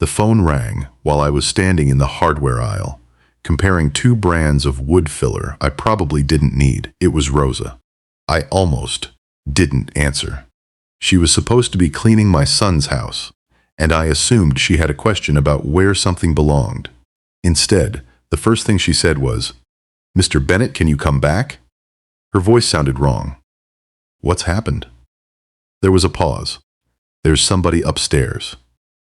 The phone rang while I was standing in the hardware aisle, comparing two brands of wood filler I probably didn't need. It was Rosa. I almost didn't answer. She was supposed to be cleaning my son's house, and I assumed she had a question about where something belonged. Instead, the first thing she said was, "Mr. Bennett, can you come back?" Her voice sounded wrong. "What's happened?" There was a pause. "There's somebody upstairs."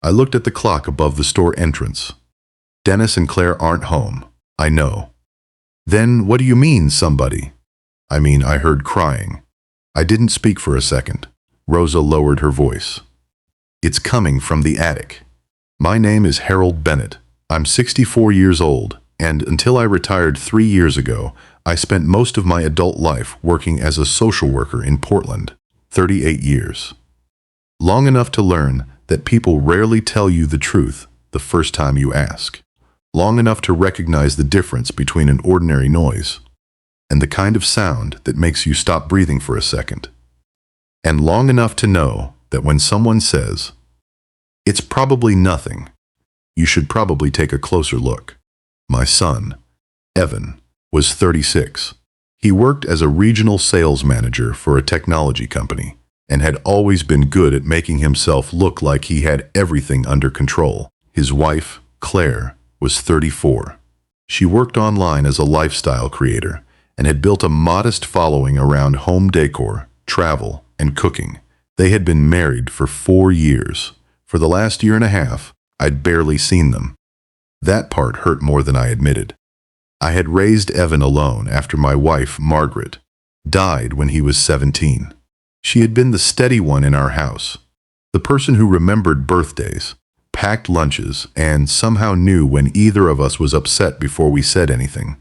I looked at the clock above the store entrance. "Dennis and Claire aren't home. I know." "Then what do you mean, somebody?" I heard crying. I didn't speak for a second. Rosa lowered her voice. "It's coming from the attic. My name is Harold Bennett. I'm 64 years old, and until I retired 3 years ago, I spent most of my adult life working as a social worker in Portland, 38 years. Long enough to learn that people rarely tell you the truth the first time you ask. Long enough to recognize the difference between an ordinary noise and the kind of sound that makes you stop breathing for a second. And long enough to know that when someone says, 'It's probably nothing,' you should probably take a closer look." My son, Evan, was 36. He worked as a regional sales manager for a technology company and had always been good at making himself look like he had everything under control. His wife, Claire, was 34. She worked online as a lifestyle creator and had built a modest following around home decor, travel, and cooking. They had been married for 4 years. For the last year and a half, I'd barely seen them. That part hurt more than I admitted. I had raised Evan alone after my wife, Margaret, died when he was 17. She had been the steady one in our house, the person who remembered birthdays, packed lunches, and somehow knew when either of us was upset before we said anything.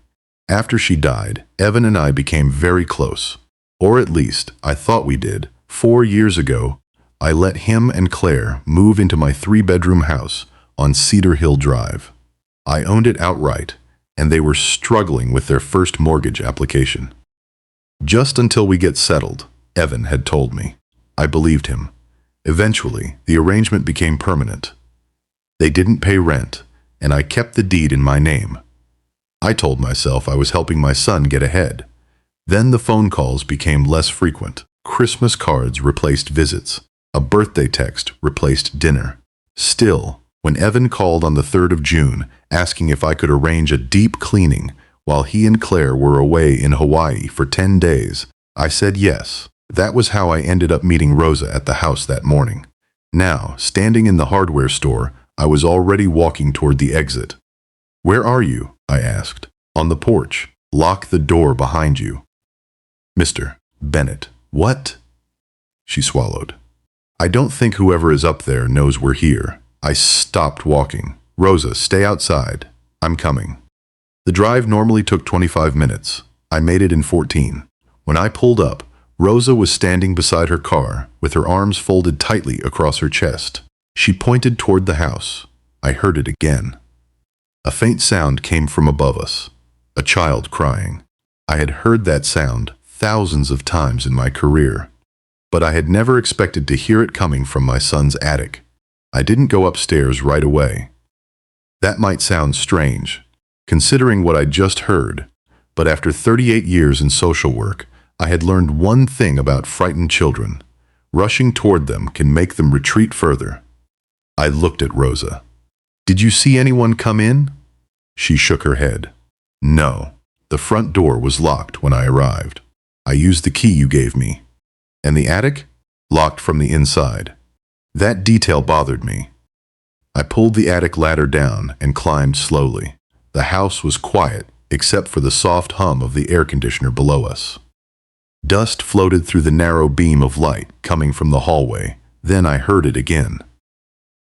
After she died, Evan and I became very close, or at least I thought we did. 4 years ago, I let him and Claire move into my 3-bedroom house on Cedar Hill Drive. I owned it outright, and they were struggling with their first mortgage application. "Just until we get settled," Evan had told me. I believed him. Eventually, the arrangement became permanent. They didn't pay rent, and I kept the deed in my name. I told myself I was helping my son get ahead. Then the phone calls became less frequent. Christmas cards replaced visits. A birthday text replaced dinner. Still, when Evan called on the 3rd of June, asking if I could arrange a deep cleaning while he and Claire were away in Hawaii for 10 days, I said yes. That was how I ended up meeting Rosa at the house that morning. Now, standing in the hardware store, I was already walking toward the exit. "Where are you?" I asked. "On the porch. Lock the door behind you." "Mr. Bennett." "What?" She swallowed. "I don't think whoever is up there knows we're here." I stopped walking. "Rosa, stay outside. I'm coming." The drive normally took 25 minutes. I made it in 14. When I pulled up, Rosa was standing beside her car, with her arms folded tightly across her chest. She pointed toward the house. I heard it again. A faint sound came from above us. A child crying. I had heard that sound thousands of times in my career, but I had never expected to hear it coming from my son's attic. I didn't go upstairs right away. That might sound strange, considering what I'd just heard, but after 38 years in social work, I had learned one thing about frightened children. Rushing toward them can make them retreat further. I looked at Rosa. "Did you see anyone come in?" She shook her head. "No. The front door was locked when I arrived. I used the key you gave me. And the attic? Locked from the inside." That detail bothered me. I pulled the attic ladder down and climbed slowly. The house was quiet, except for the soft hum of the air conditioner below us. Dust floated through the narrow beam of light coming from the hallway. Then I heard it again.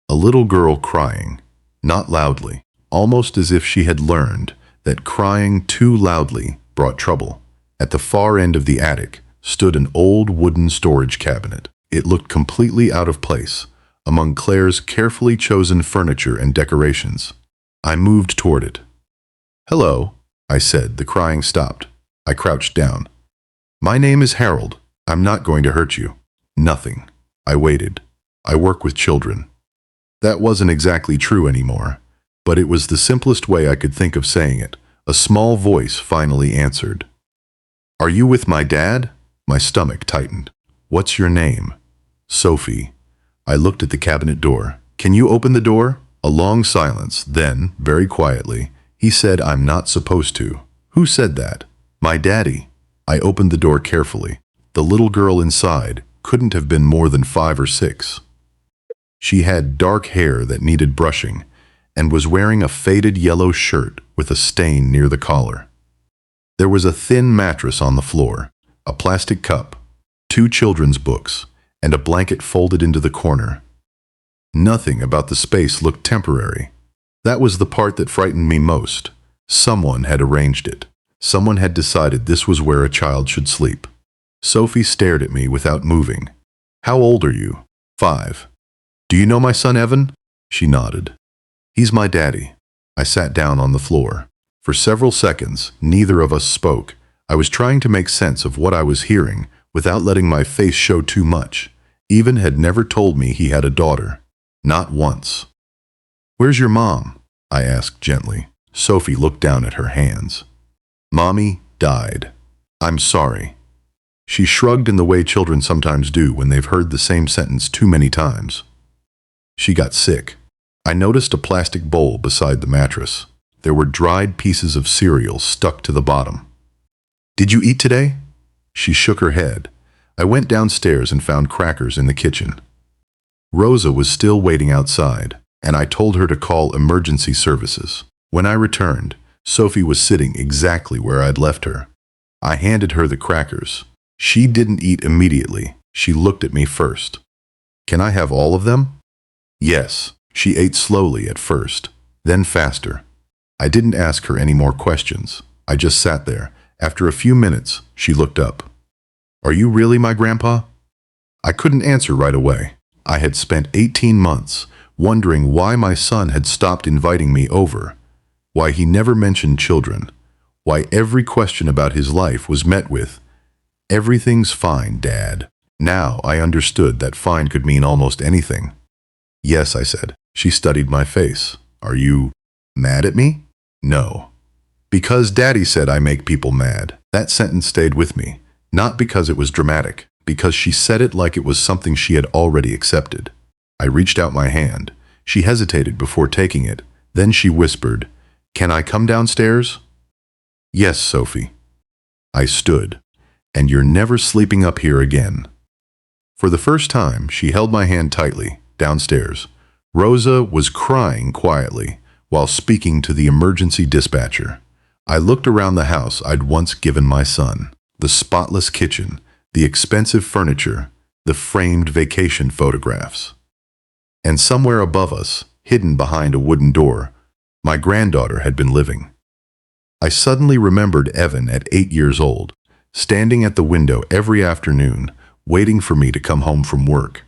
A little girl crying, not loudly, almost as if she had learned that crying too loudly brought trouble. At the far end of the attic stood an old wooden storage cabinet. It looked completely out of place among Claire's carefully chosen furniture and decorations. I moved toward it. "Hello," I said. The crying stopped. I crouched down. "My name is Harold. I'm not going to hurt you." "Nothing." I waited. "I work with children." That wasn't exactly true anymore, but it was the simplest way I could think of saying it. A small voice finally answered. Are you with my dad? My stomach tightened. What's your name? Sophie. I looked at the cabinet door. Can you open the door? A long silence, then, very quietly, he said, I'm not supposed to. Who said that? My daddy. I opened the door carefully. The little girl inside couldn't have been more than 5 or 6. She had dark hair that needed brushing and was wearing a faded yellow shirt with a stain near the collar. There was a thin mattress on the floor, a plastic cup, 2 children's books, and a blanket folded into the corner. Nothing about the space looked temporary. That was the part that frightened me most. Someone had arranged it. Someone had decided this was where a child should sleep. Sophie stared at me without moving. How old are you? 5. Do you know my son Evan? She nodded. He's my daddy. I sat down on the floor. For several seconds, neither of us spoke. I was trying to make sense of what I was hearing without letting my face show too much. Evan had never told me he had a daughter. Not once. Where's your mom? I asked gently. Sophie looked down at her hands. Mommy died. I'm sorry. She shrugged in the way children sometimes do when they've heard the same sentence too many times. She got sick. I noticed a plastic bowl beside the mattress. There were dried pieces of cereal stuck to the bottom. Did you eat today? She shook her head. I went downstairs and found crackers in the kitchen. Rosa was still waiting outside, and I told her to call emergency services. When I returned, Sophie was sitting exactly where I'd left her. I handed her the crackers. She didn't eat immediately. She looked at me first. Can I have all of them? Yes. She ate slowly at first, then faster. I didn't ask her any more questions. I just sat there. After a few minutes, she looked up. Are you really my grandpa? I couldn't answer right away. I had spent 18 months wondering why my son had stopped inviting me over, why he never mentioned children, why every question about his life was met with, everything's fine, Dad. Now I understood that fine could mean almost anything. Yes, I said. She studied my face. Are you mad at me? No. Because Daddy said I make people mad. That sentence stayed with me. Not because it was dramatic, because she said it like it was something she had already accepted. I reached out my hand. She hesitated before taking it. Then she whispered, Can I come downstairs? Yes, Sophie. I stood. And you're never sleeping up here again. For the first time, she held my hand tightly, downstairs. Rosa was crying quietly while speaking to the emergency dispatcher. I looked around the house I'd once given my son. The spotless kitchen, the expensive furniture, the framed vacation photographs. And somewhere above us, hidden behind a wooden door, my granddaughter had been living. I suddenly remembered Evan at 8 years old, standing at the window every afternoon, waiting for me to come home from work.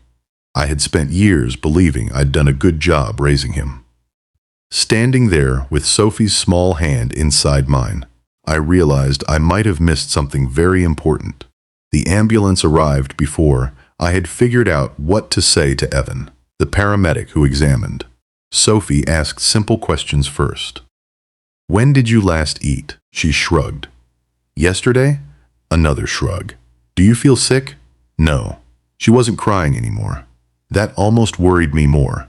I had spent years believing I'd done a good job raising him. Standing there with Sophie's small hand inside mine, I realized I might have missed something very important. The ambulance arrived before I had figured out what to say to Evan, the paramedic who examined. Sophie asked simple questions first. When did you last eat? She shrugged. Yesterday? Another shrug. Do you feel sick? No. She wasn't crying anymore. That almost worried me more.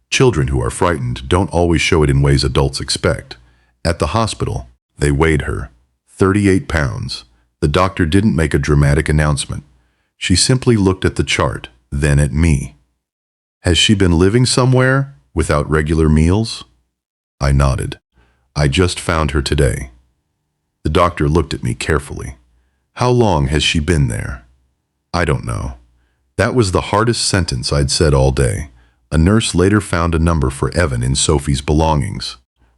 Children who are frightened don't always show it in ways adults expect. At the hospital, they weighed her. 38 pounds. The doctor didn't make a dramatic announcement. She simply looked at the chart, then at me. Has she been living somewhere without regular meals? I nodded. I just found her today. The doctor looked at me carefully. How long has she been there? I don't know. That was the hardest sentence I'd said all day. A nurse later found a number for Evan in Sophie's belongings.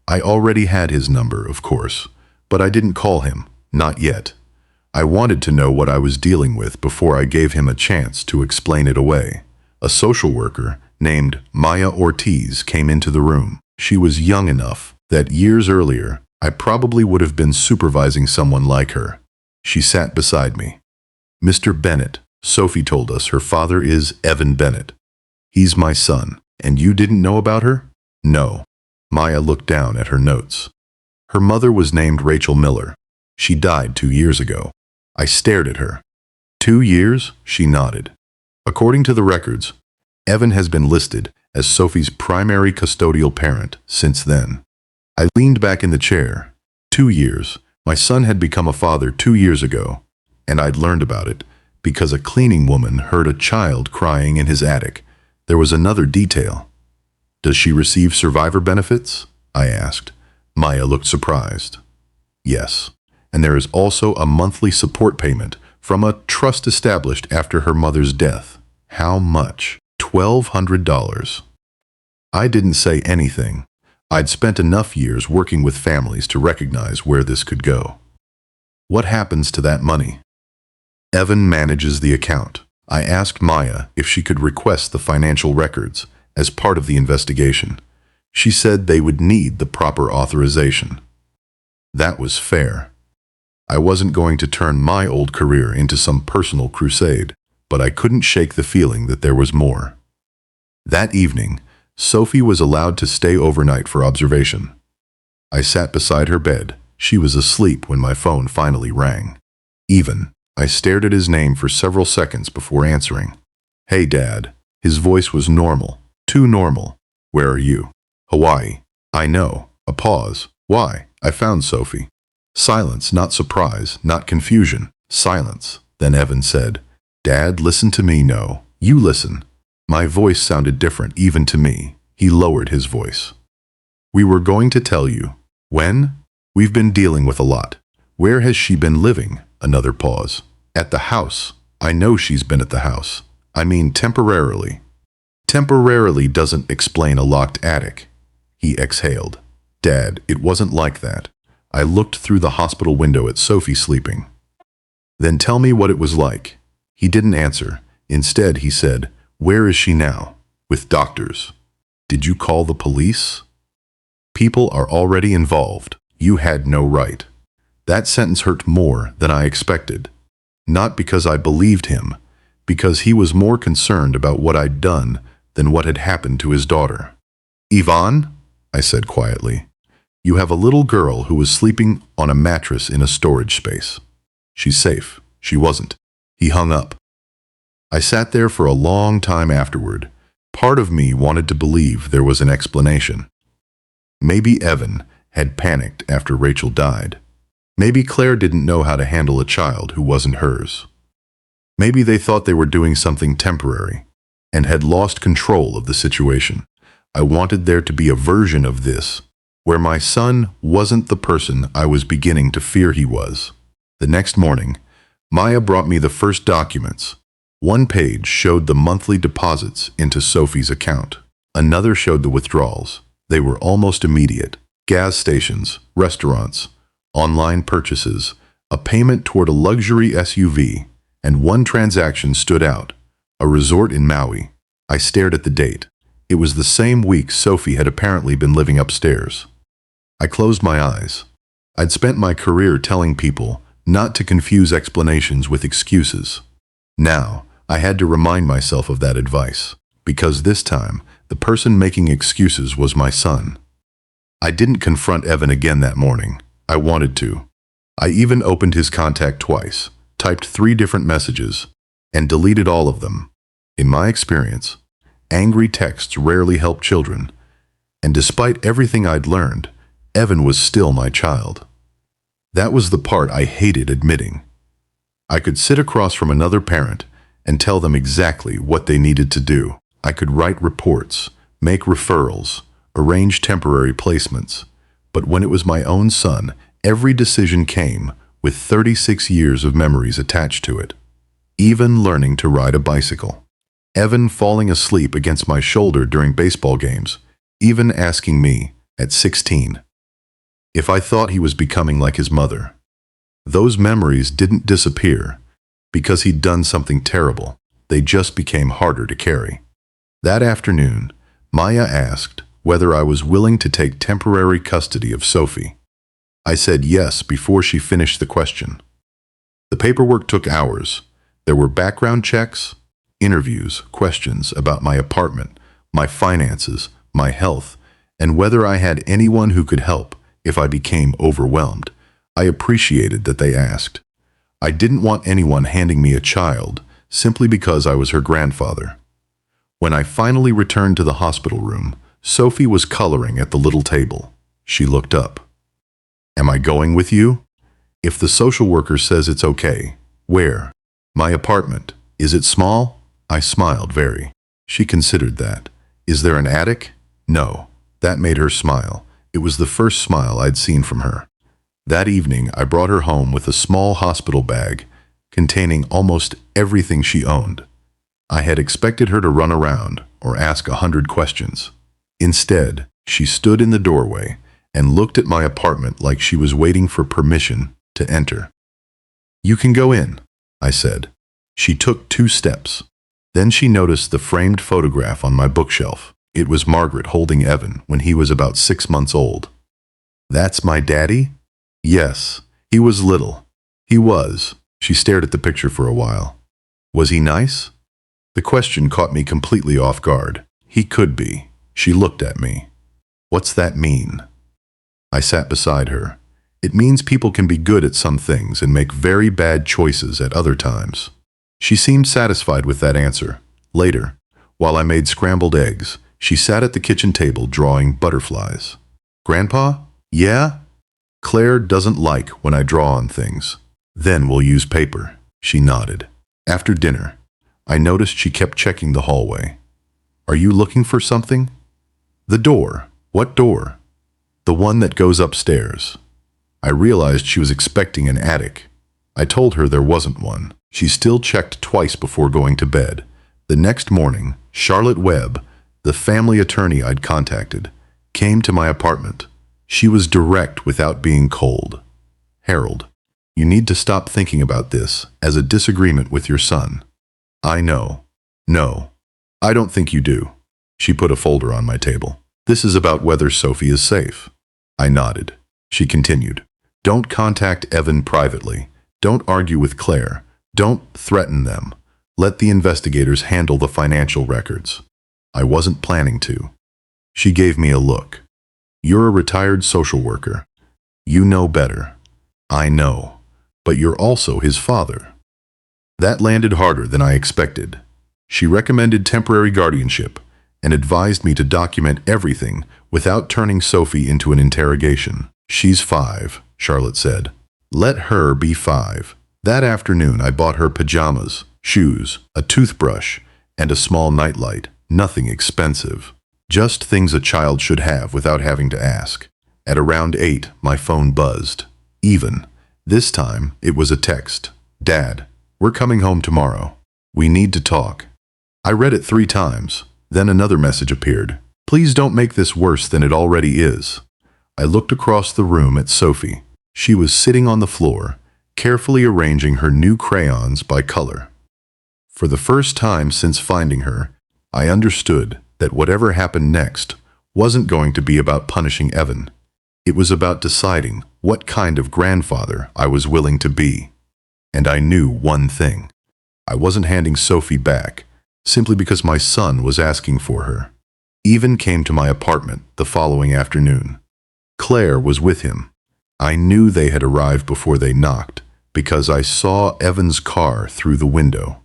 I already had his number, of course, but I didn't call him, not yet. I wanted to know what I was dealing with before I gave him a chance to explain it away. A social worker named Maya Ortiz came into the room. She was young enough that years earlier, I probably would have been supervising someone like her. She sat beside me. Mr. Bennett, Sophie told us her father is Evan Bennett. He's my son. And you didn't know about her? No. Maya looked down at her notes. Her mother was named Rachel Miller. She died 2 years ago. I stared at her. 2 years? She nodded. According to the records, Evan has been listed as Sophie's primary custodial parent since then. I leaned back in the chair. 2 years. My son had become a father 2 years ago, and I'd learned about it because a cleaning woman heard a child crying in his attic. There was another detail. Does she receive survivor benefits? I asked. Maya looked surprised. Yes, and there is also a monthly support payment from a trust established after her mother's death. How much? $1,200. I didn't say anything. I'd spent enough years working with families to recognize where this could go. What happens to that money? Evan manages the account. I asked Maya if she could request the financial records as part of the investigation. She said they would need the proper authorization. That was fair. I wasn't going to turn my old career into some personal crusade, but I couldn't shake the feeling that there was more. That evening, Sophie was allowed to stay overnight for observation. I sat beside her bed. She was asleep when my phone finally rang. I stared at his name for several seconds before answering. Hey, Dad. His voice was normal. Too normal. Where are you? Hawaii. I know. A pause. Why? I found Sophie. Silence, not surprise, not confusion. Silence. Then Evan said, Dad, listen to me. No. You listen. My voice sounded different even to me. He lowered his voice. We were going to tell you. When? We've been dealing with a lot. Where has she been living? Another pause. At the house. I know she's been at the house. I mean temporarily. Temporarily doesn't explain a locked attic. He exhaled. Dad, it wasn't like that. I looked through the hospital window at Sophie sleeping. Then tell me what it was like. He didn't answer. Instead, he said, Where is she now? With doctors. Did you call the police? People are already involved. You had no right. That sentence hurt more than I expected. Not because I believed him, because he was more concerned about what I'd done than what had happened to his daughter. Yvonne, I said quietly, you have a little girl who was sleeping on a mattress in a storage space. She's safe. She wasn't. He hung up. I sat there for a long time afterward. Part of me wanted to believe there was an explanation. Maybe Evan had panicked after Rachel died. Maybe Claire didn't know how to handle a child who wasn't hers. Maybe they thought they were doing something temporary and had lost control of the situation. I wanted there to be a version of this where my son wasn't the person I was beginning to fear he was. The next morning, Maya brought me the first documents. One page showed the monthly deposits into Sophie's account. Another showed the withdrawals. They were almost immediate. Gas stations, restaurants, online purchases, a payment toward a luxury SUV, and one transaction stood out, a resort in Maui. I stared at the date. It was the same week Sophie had apparently been living upstairs. I closed my eyes. I'd spent my career telling people not to confuse explanations with excuses. Now, I had to remind myself of that advice, because this time, the person making excuses was my son. I didn't confront Evan again that morning. I wanted to. I even opened his contact twice, typed 3 different messages, and deleted all of them. In my experience, angry texts rarely help children, and despite everything I'd learned, Evan was still my child. That was the part I hated admitting. I could sit across from another parent and tell them exactly what they needed to do. I could write reports, make referrals, arrange temporary placements. But when it was my own son, every decision came with 36 years of memories attached to it. Even learning to ride a bicycle. Evan falling asleep against my shoulder during baseball games. Even asking me, at 16, if I thought he was becoming like his mother. Those memories didn't disappear because he'd done something terrible. They just became harder to carry. That afternoon, Maya asked whether I was willing to take temporary custody of Sophie. I said yes before she finished the question. The paperwork took hours. There were background checks, interviews, questions about my apartment, my finances, my health, and whether I had anyone who could help if I became overwhelmed. I appreciated that they asked. I didn't want anyone handing me a child simply because I was her grandfather. When I finally returned to the hospital room, Sophie was coloring at the little table. She looked up. "Am I going with you?" "If the social worker says it's okay." "Where?" "My apartment. Is it small?" I smiled very. She considered that. "Is there an attic?" "No." That made her smile. It was the first smile I'd seen from her. That evening, I brought her home with a small hospital bag containing almost everything she owned. I had expected her to run around or ask 100 questions. Instead, she stood in the doorway and looked at my apartment like she was waiting for permission to enter. "You can go in," I said. She took 2 steps. Then she noticed the framed photograph on my bookshelf. It was Margaret holding Evan when he was about 6 months old. "That's my daddy?" "Yes, he was little." "He was." She stared at the picture for a while. "Was he nice?" The question caught me completely off guard. "He could be." She looked at me. "What's that mean?" I sat beside her. "It means people can be good at some things and make very bad choices at other times." She seemed satisfied with that answer. Later, while I made scrambled eggs, she sat at the kitchen table drawing butterflies. "Grandpa?" "Yeah?" "Claire doesn't like when I draw on things." "Then we'll use paper." She nodded. After dinner, I noticed she kept checking the hallway. "Are you looking for something?" "The door." "What door?" "The one that goes upstairs." I realized she was expecting an attic. I told her there wasn't one. She still checked twice before going to bed. The next morning, Charlotte Webb, the family attorney I'd contacted, came to my apartment. She was direct without being cold. "Harold, you need to stop thinking about this as a disagreement with your son." "I know." "No, I don't think you do." She put a folder on my table. "This is about whether Sophie is safe." I nodded. She continued. "Don't contact Evan privately. Don't argue with Claire. Don't threaten them. Let the investigators handle the financial records." I wasn't planning to. She gave me a look. "You're a retired social worker. You know better." "I know. But you're also his father." That landed harder than I expected. She recommended temporary guardianship and advised me to document everything without turning Sophie into an interrogation. "She's 5, Charlotte said. Let her be 5. That afternoon, I bought her pajamas, shoes, a toothbrush, and a small nightlight. Nothing expensive. Just things a child should have without having to ask. At around 8, my phone buzzed. Even. This time, it was a text. "Dad, we're coming home tomorrow. We need to talk." I read it 3 times. Then another message appeared. "Please don't make this worse than it already is." I looked across the room at Sophie. She was sitting on the floor, carefully arranging her new crayons by color. For the first time since finding her, I understood that whatever happened next wasn't going to be about punishing Evan. It was about deciding what kind of grandfather I was willing to be. And I knew one thing. I wasn't handing Sophie back simply because my son was asking for her. Evan came to my apartment the following afternoon. Claire was with him. I knew they had arrived before they knocked because I saw Evan's car through the window.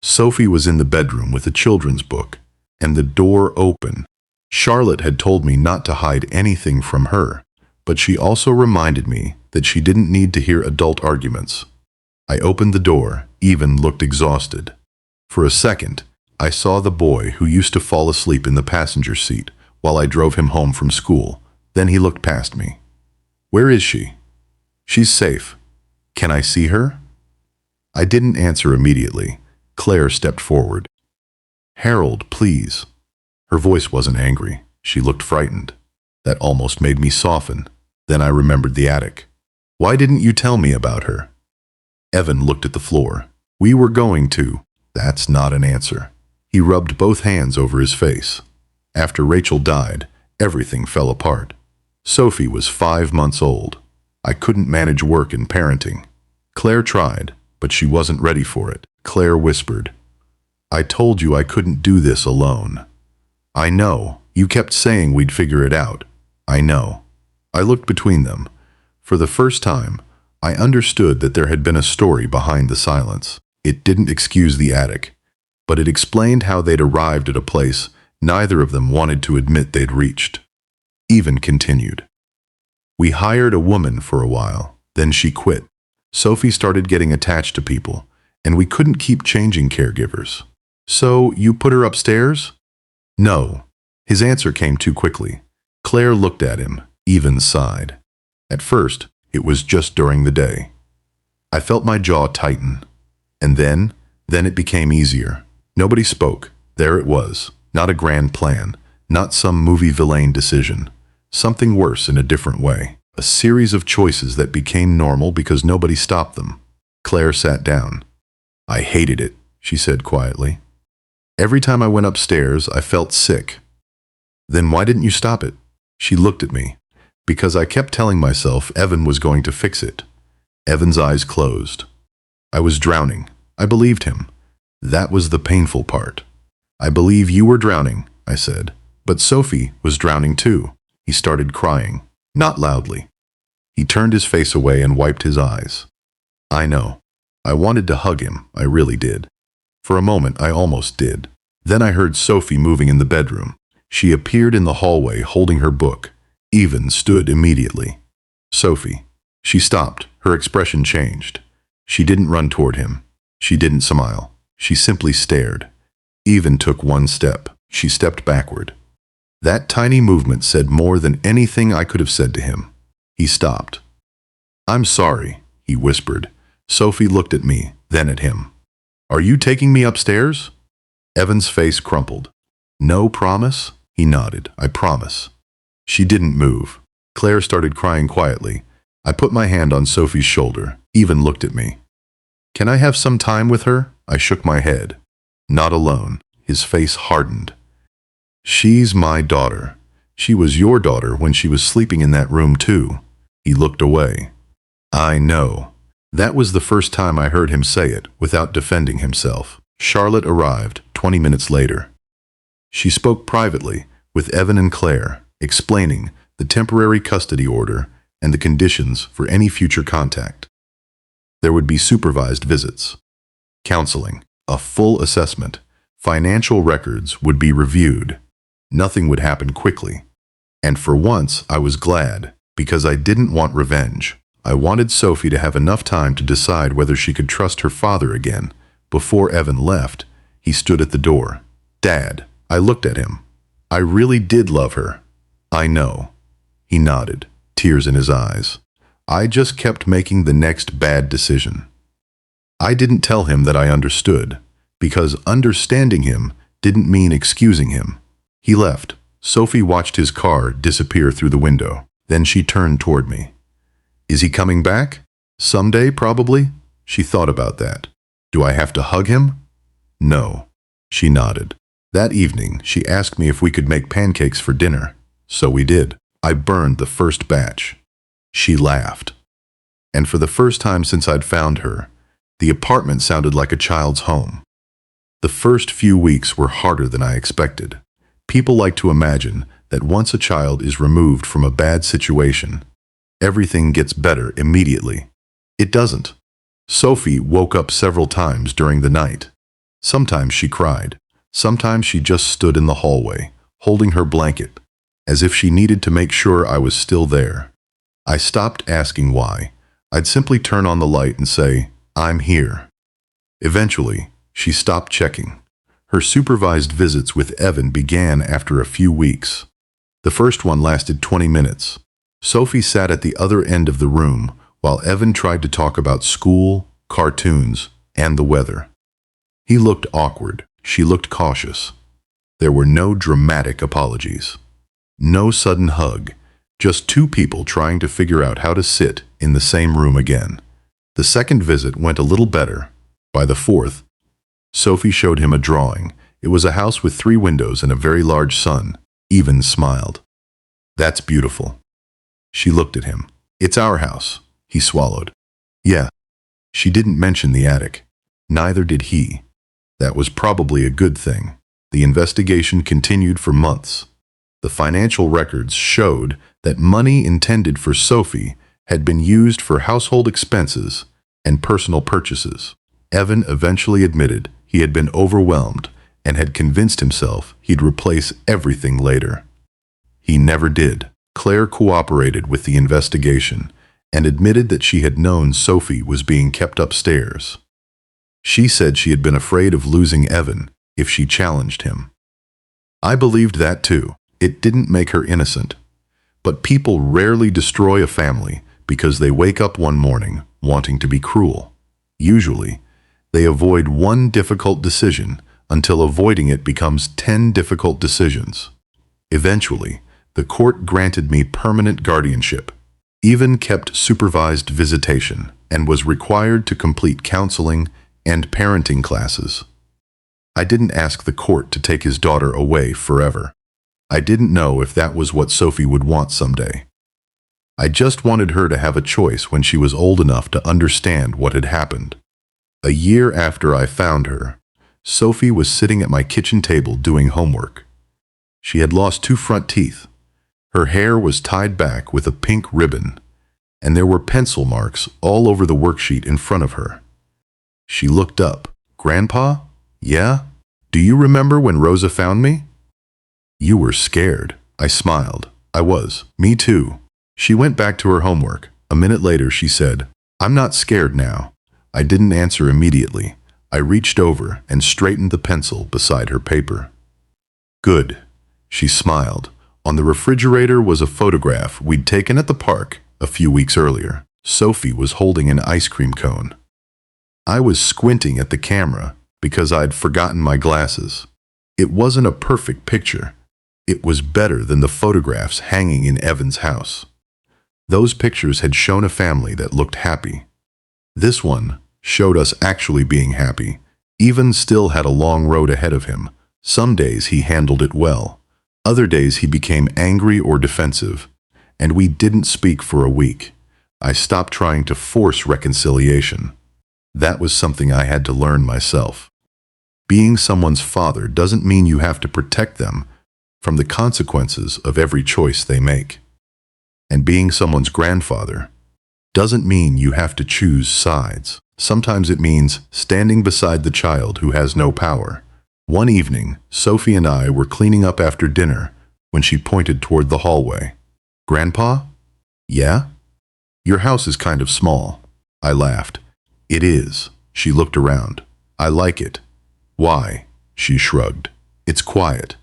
Sophie was in the bedroom with a children's book, and the door open. Charlotte had told me not to hide anything from her, but she also reminded me that she didn't need to hear adult arguments. I opened the door. Evan looked exhausted. For a second, I saw the boy who used to fall asleep in the passenger seat while I drove him home from school. Then he looked past me. "Where is she?" "She's safe. Can I see her?" I didn't answer immediately. Claire stepped forward. "Harold, please." Her voice wasn't angry. She looked frightened. That almost made me soften. Then I remembered the attic. "Why didn't you tell me about her?" Evan looked at the floor. "We were going to." That's not an answer. He rubbed both hands over his face. After Rachel died, everything fell apart. Sophie was 5 months old. I couldn't manage work and parenting. Claire tried, but she wasn't ready for it. Claire whispered, "I told you I couldn't do this alone." I know. You kept saying we'd figure it out. I know. I looked between them. For the first time, I understood that there had been a story behind the silence. It didn't excuse the attic, but it explained how they'd arrived at a place neither of them wanted to admit they'd reached. Even continued. We hired a woman for a while, then she quit. Sophie started getting attached to people, and we couldn't keep changing caregivers. So you put her upstairs? No. His answer came too quickly. Claire looked at him, even sighed. At first, it was just during the day. I felt my jaw tighten. And then it became easier. Nobody spoke. There it was. Not a grand plan. Not some movie villain decision. Something worse in a different way. A series of choices that became normal because nobody stopped them. Claire sat down. I hated it, she said quietly. Every time I went upstairs, I felt sick. Then why didn't you stop it? She looked at me. Because I kept telling myself Evan was going to fix it. Evan's eyes closed. I was drowning. I believed him. That was the painful part. I believe you were drowning, I said. But Sophie was drowning too. He started crying. Not loudly. He turned his face away and wiped his eyes. I know. I wanted to hug him. I really did. For a moment, I almost did. Then I heard Sophie moving in the bedroom. She appeared in the hallway holding her book. Even stood immediately. Sophie. She stopped. Her expression changed. She didn't run toward him. She didn't smile. She simply stared. Even took one step. She stepped backward. That tiny movement said more than anything I could have said to him. He stopped. I'm sorry, he whispered. Sophie looked at me, then at him. Are you taking me upstairs? Evan's face crumpled. No promise? He nodded. I promise. She didn't move. Claire started crying quietly. I put my hand on Sophie's shoulder. Even looked at me. Can I have some time with her? I shook my head. Not alone. His face hardened. She's my daughter. She was your daughter when she was sleeping in that room too. He looked away. I know. That was the first time I heard him say it without defending himself. Charlotte arrived 20 minutes later. She spoke privately with Evan and Claire, explaining the temporary custody order and the conditions for any future contact. There would be supervised visits, counseling, a full assessment, financial records would be reviewed. Nothing would happen quickly. And for once, I was glad, because I didn't want revenge. I wanted Sophie to have enough time to decide whether she could trust her father again. Before Evan left, he stood at the door. Dad, I looked at him. I really did love her. I know. He nodded, tears in his eyes. I just kept making the next bad decision. I didn't tell him that I understood, because understanding him didn't mean excusing him. He left. Sophie watched his car disappear through the window. Then she turned toward me. Is he coming back? Someday, probably? She thought about that. Do I have to hug him? No. She nodded. That evening, she asked me if we could make pancakes for dinner. So we did. I burned the first batch. She laughed. And for the first time since I'd found her, the apartment sounded like a child's home. The first few weeks were harder than I expected. People like to imagine that once a child is removed from a bad situation, everything gets better immediately. It doesn't. Sophie woke up several times during the night. Sometimes she cried. Sometimes she just stood in the hallway, holding her blanket, as if she needed to make sure I was still there. I stopped asking why. I'd simply turn on the light and say, I'm here. Eventually, she stopped checking. Her supervised visits with Evan began after a few weeks. The first one lasted 20 minutes. Sophie sat at the other end of the room while Evan tried to talk about school, cartoons, and the weather. He looked awkward. She looked cautious. There were no dramatic apologies. No sudden hug. Just two people trying to figure out how to sit in the same room again. The second visit went a little better. By the fourth, Sophie showed him a drawing. It was a house with 3 windows and a very large sun. Even smiled. That's beautiful. She looked at him. It's our house. He swallowed. Yeah. She didn't mention the attic. Neither did he. That was probably a good thing. The investigation continued for months. The financial records showed that money intended for Sophie had been used for household expenses and personal purchases. Evan eventually admitted he had been overwhelmed and had convinced himself he'd replace everything later. He never did. Claire cooperated with the investigation and admitted that she had known Sophie was being kept upstairs. She said she had been afraid of losing Evan if she challenged him. I believed that too. It didn't make her innocent. But people rarely destroy a family because they wake up one morning wanting to be cruel. Usually, they avoid one difficult decision until avoiding it becomes 10 difficult decisions. Eventually, the court granted me permanent guardianship, even kept supervised visitation, and was required to complete counseling and parenting classes. I didn't ask the court to take his daughter away forever. I didn't know if that was what Sophie would want someday. I just wanted her to have a choice when she was old enough to understand what had happened. A year after I found her, Sophie was sitting at my kitchen table doing homework. She had lost 2 front teeth. Her hair was tied back with a pink ribbon, and there were pencil marks all over the worksheet in front of her. She looked up. "Grandpa? Yeah? Do you remember when Rosa found me?" "You were scared." I smiled. "I was. Me too." She went back to her homework. A minute later, she said, "I'm not scared now." I didn't answer immediately. I reached over and straightened the pencil beside her paper. "Good." She smiled. On the refrigerator was a photograph we'd taken at the park a few weeks earlier. Sophie was holding an ice cream cone. I was squinting at the camera because I'd forgotten my glasses. It wasn't a perfect picture. It was better than the photographs hanging in Evan's house. Those pictures had shown a family that looked happy. This one showed us actually being happy. Evan still had a long road ahead of him. Some days he handled it well. Other days he became angry or defensive, and we didn't speak for a week. I stopped trying to force reconciliation. That was something I had to learn myself. Being someone's father doesn't mean you have to protect them from the consequences of every choice they make. And being someone's grandfather doesn't mean you have to choose sides. Sometimes it means standing beside the child who has no power. One evening, Sophie and I were cleaning up after dinner when she pointed toward the hallway. "Grandpa?" "Yeah?" "Your house is kind of small." I laughed. "It is." She looked around. "I like it." "Why?" She shrugged. "It's quiet."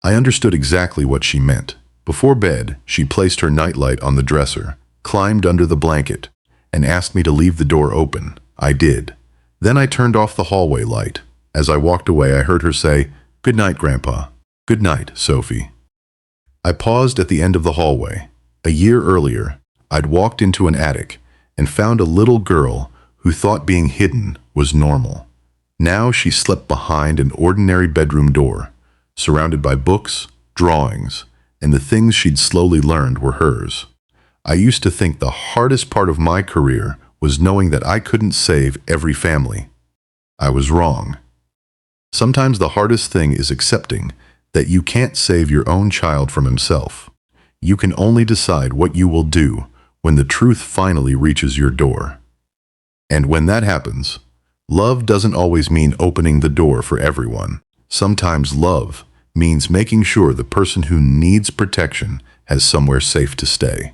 I understood exactly what she meant. Before bed, she placed her nightlight on the dresser, climbed under the blanket, and asked me to leave the door open. I did. Then I turned off the hallway light. As I walked away, I heard her say, "Good night, Grandpa." "Good night, Sophie." I paused at the end of the hallway. A year earlier, I'd walked into an attic and found a little girl who thought being hidden was normal. Now she slept behind an ordinary bedroom door, surrounded by books, drawings, and the things she'd slowly learned were hers. I used to think the hardest part of my career was knowing that I couldn't save every family. I was wrong. Sometimes the hardest thing is accepting that you can't save your own child from himself. You can only decide what you will do when the truth finally reaches your door. And when that happens, love doesn't always mean opening the door for everyone. Sometimes love means making sure the person who needs protection has somewhere safe to stay.